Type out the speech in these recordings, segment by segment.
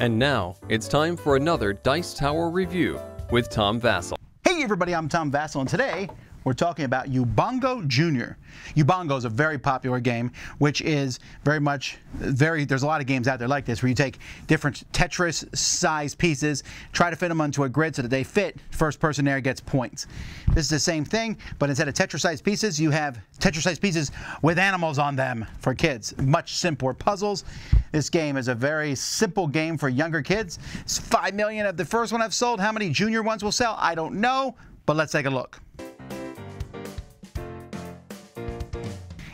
And now, it's time for another Dice Tower review with Tom Vasel. Hey everybody, I'm Tom Vasel, and today we're talking about Ubongo Jr. Ubongo is a very popular game, which is there's a lot of games out there like this where you take different Tetris-sized pieces, try to fit them onto a grid so that they fit. First person there gets points. This is the same thing, but instead of Tetris-sized pieces, you have Tetris-sized pieces with animals on them for kids. Much simpler puzzles. This game is a very simple game for younger kids. It's 5 million of the first one I've sold. How many junior ones will sell? I don't know, but let's take a look.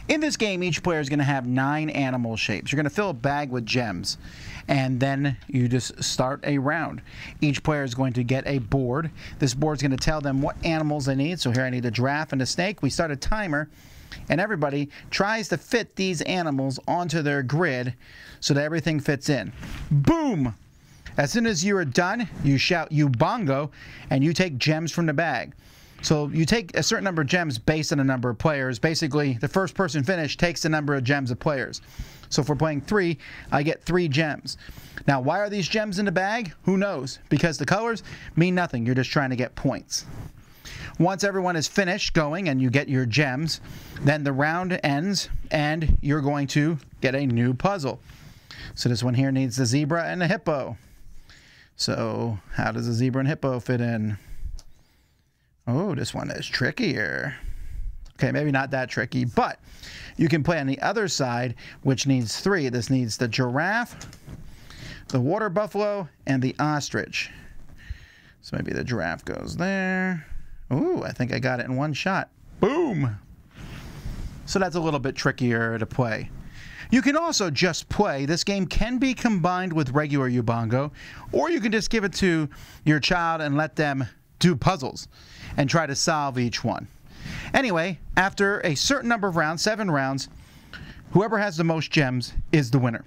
In this game, each player is going to have 9 animal shapes. You're going to fill a bag with gems, and then you just start a round. Each player is going to get a board. This board is going to tell them what animals they need. So here I need a giraffe and a snake. We start a timer, and everybody tries to fit these animals onto their grid so that everything fits in. Boom! As soon as you are done, you shout Ubongo, and you take gems from the bag. So you take a certain number of gems based on the number of players. Basically, the first person finished takes the number of gems of players. So if we're playing 3, I get 3 gems. Now, why are these gems in the bag? Who knows? Because the colors mean nothing. You're just trying to get points. Once everyone is finished going and you get your gems, then the round ends and you're going to get a new puzzle. So this one here needs the zebra and the hippo. So how does the zebra and hippo fit in? Oh, this one is trickier. Okay, maybe not that tricky, but you can play on the other side, which needs 3. This needs the giraffe, the water buffalo, and the ostrich. So maybe the giraffe goes there. Ooh, I think I got it in one shot. Boom! So that's a little bit trickier to play. You can also just play. This game can be combined with regular Ubongo, or you can just give it to your child and let them do puzzles and try to solve each one. Anyway, after a certain number of rounds, 7 rounds, whoever has the most gems is the winner.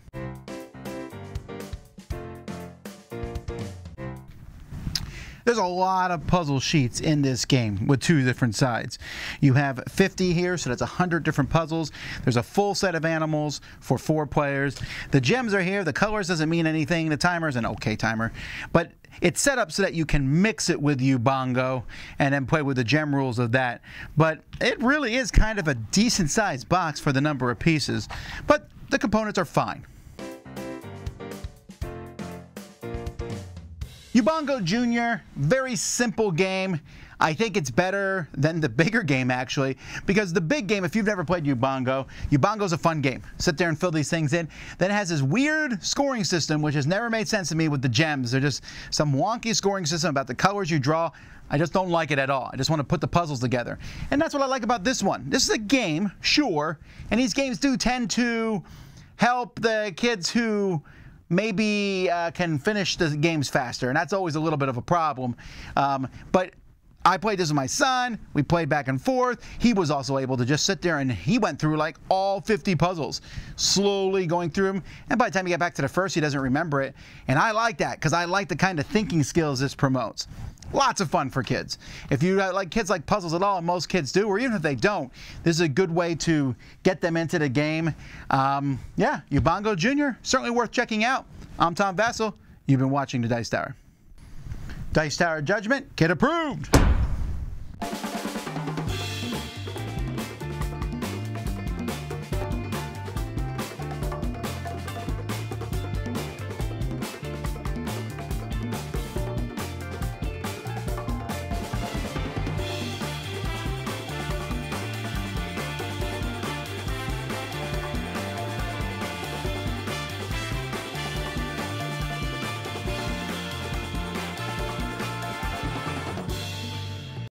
There's a lot of puzzle sheets in this game with 2 different sides. You have 50 here, so that's 100 different puzzles. There's a full set of animals for 4 players. The gems are here. The colors doesn't mean anything. The timer is an okay timer. But it's set up so that you can mix it with Ubongo and then play with the gem rules of that. But it really is kind of a decent-sized box for the number of pieces. But the components are fine. Ubongo Jr., very simple game. I think it's better than the bigger game, actually, because the big game, if you've never played Ubongo's a fun game. Sit there and fill these things in. Then it has this weird scoring system, which has never made sense to me with the gems. They're just some wonky scoring system about the colors you draw. I just don't like it at all. I just want to put the puzzles together. And that's what I like about this one. This is a game, sure, and these games do tend to help the kids who maybe can finish the games faster, and that's always a little bit of a problem. But I played this with my son. We played back and forth. He was also able to just sit there, and he went through like all 50 puzzles, slowly going through them. And by the time he got back to the first, he doesn't remember it. And I like that because I like the kind of thinking skills this promotes. Lots of fun for kids. If you like kids like puzzles at all, and most kids do, or even if they don't, this is a good way to get them into the game. Yeah, Ubongo Jr., certainly worth checking out. I'm Tom Vasel. You've been watching the Dice Tower. Dice Tower Judgment, kid approved.